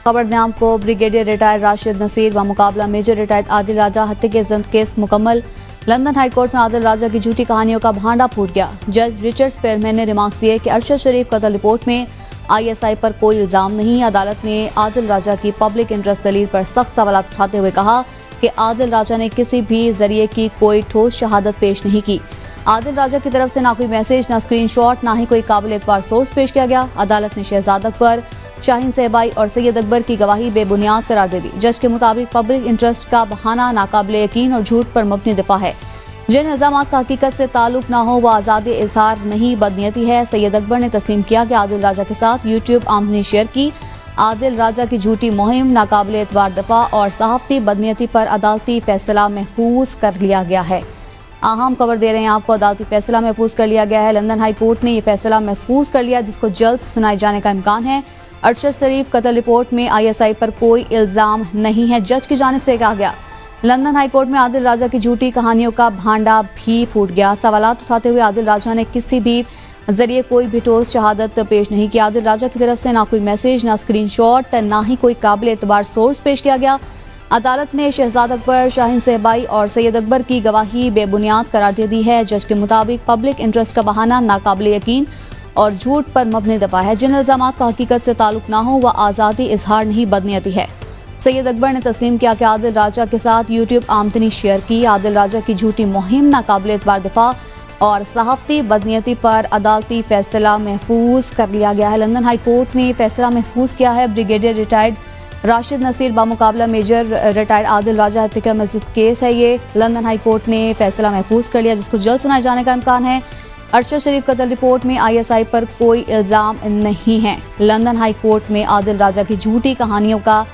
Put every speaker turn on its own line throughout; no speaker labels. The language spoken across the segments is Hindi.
खबरनाम को ब्रिगेडियर रिटायर्ड राशिद नसीर व मुकाबला मेजर रिटायर्ड आदिल राजा हत्या के जब्त केस मुकम्मल। लंदन हाई कोर्ट में आदिल राजा की झूठी कहानियों का भांडा फूट गया। जज रिचर्ड स्पेयरमैन ने रिमार्क्स दिए कि अरशद शरीफ कत्ल रिपोर्ट में ISI पर कोई इल्जाम नहीं। अदालत ने आदिल राजा की पब्लिक इंटरेस्ट दलील पर सख्त सवाल उठाते हुए कहा कि आदिल राजा ने किसी भी जरिए की कोई ठोस शहादत पेश नहीं की। आदिल राजा की तरफ से ना कोई मैसेज, ना स्क्रीनशॉट, ना ही कोई काबिल एतबार सोर्स पेश किया गया। अदालत ने शहजाद अकबर, शाहीन सहबाई और सैयद अकबर की गवाही बेबुनियाद करार दे दी। जज के मुताबिक पब्लिक इंटरेस्ट का बहाना नाकाबिल यकीन और झूठ पर मबनी दिफा है। जिन इल्जामात का हकीकत से ताल्लुक ना हो वह आज़ादी इजहार नहीं बदनीयती है। सैयद अकबर ने तस्लीम किया कि आदिल राजा के साथ यूट्यूब आमदनी शेयर की। आदिल राजा की झूठी मुहिम, नाकाबिल एतबार दफा और सहाफती बदनीयती पर अदालती फैसला महफूज कर लिया गया है। अहम खबर दे रहे हैं आपको, अदालती फैसला महफूज कर लिया गया है। लंदन हाई कोर्ट ने यह फैसला महफूज कर लिया जिसको जल्द सुनाए जाने का इम्कान है। अरशद शरीफ कत्ल रिपोर्ट में ISI पर कोई इल्जाम नहीं है, जज की जानिब से कहा गया। लंदन हाई कोर्ट में आदिल राजा की झूठी कहानियों का भांडा भी फूट गया। सवालात उठाते हुए आदिल राजा ने किसी भी जरिए कोई भी ठोस शहादत पेश नहीं किया। आदिल राजा की तरफ से ना कोई मैसेज, ना स्क्रीनशॉट, ना ही कोई काबिल एतबार सोर्स पेश किया गया। अदालत ने शहजाद अकबर, शाहीन सहबाई और सैयद अकबर की गवाही बेबुनियाद करार दे दी है। जज के मुताबिक पब्लिक इंटरेस्ट का बहाना नाकाबिल यकीन और झूठ पर मबनी दफा है। जिन इल्जामात का हकीकत से ताल्लुक ना हो वह आज़ादी इजहार नहीं बदनीयती है। सैयद अकबर ने तस्लीम किया कि आदिल राजा के साथ यूट्यूब आमदनी शेयर की। आदिल राजा की झूठी मुहिम, नाकाबिल एतबार दिफा और सहाफती बदनीयती पर अदालती फैसला महफूज कर लिया गया है। लंदन हाई कोर्ट ने फैसला महफूज किया है। ब्रिगेडियर रिटायर्ड राशिद नसीर बामुकाबला मेजर रिटायर्ड आदिल राजा हत्या मस्जिद केस है। ये लंदन हाई कोर्ट ने फैसला महफूज कर लिया जिसको जल्द सुनाए जाने का इम्कान है। अरशद शरीफ कत्ल रिपोर्ट में ISI पर कोई इल्जाम नहीं है। लंदन हाई कोर्ट में आदिल राजा की झूठी कहानियों का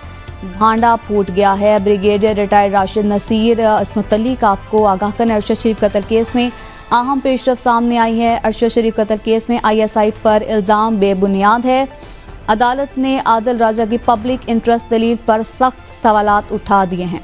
भांडा फूट गया है। ब्रिगेडियर रिटायर्ड राशिद नसीर इस मुतल्लिक आपको आगाह करने अरशद शरीफ कत्ल केस में अहम पेशरफ सामने आई है। अरशद शरीफ कत्ल केस में ISI पर इल्ज़ाम बेबुनियाद है। अदालत ने आदिल राजा की पब्लिक इंटरेस्ट दलील पर सख्त सवालात उठा दिए हैं।